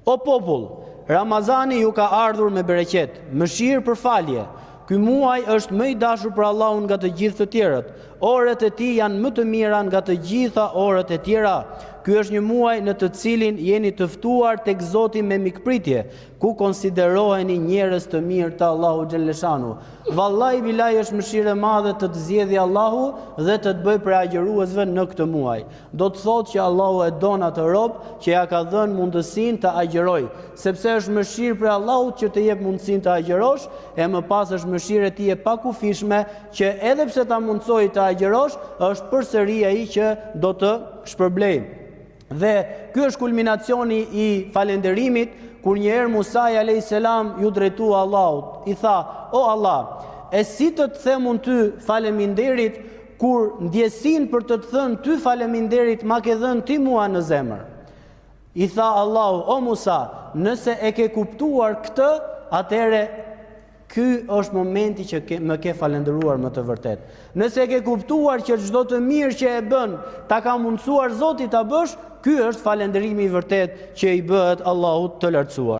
O popull, Ramazani ju ka ardhur me bereqet, mëshirë për falje. Ky muaj është më i dashur për Allahun nga të gjithë të tjerët. Orët e tij janë më të mira nga të gjitha orët e tjera. Ky është një muaj në të cilin jeni të ftuar tek Zoti me mikpritje, ku konsideroheni njerëz të mirë të Allahu xhelleshanu. Vallahi billahi është mëshirë e madhe të të zgjedhë Allahu dhe të të bëjë për agjëruesve në këtë muaj. Do të thotë që Allahu e don atë rob që ja ka dhënë mundësinë të agjëroj, sepse është mëshirë për Allahut që të jep mundësinë të agjërosh, e më pas është mëshirë e tij e pakufishme që edhe pse ta mundsoj të agjërosh, është përsëri ai që do të shpërblej. Dhe ky është kulminacioni i falënderimit, kur një herë Musa alayhis salam ju drejtua Allahut, i tha: "O Allah, e si të them unë ty faleminderit kur ndjesin për të thënë ty faleminderit ma ke dhënë ti mua në zemër?" I tha Allahu: "O Musa, nëse e ke kuptuar këtë, atëherë ky është momenti që më ke falendëruar më të vërtet. Nëse e ke kuptuar që çdo të mirë që e bën ta ka mundsuar Zoti ta bësh, ky është falënderimi i vërtet që i bëhet Allahut të lartësuar."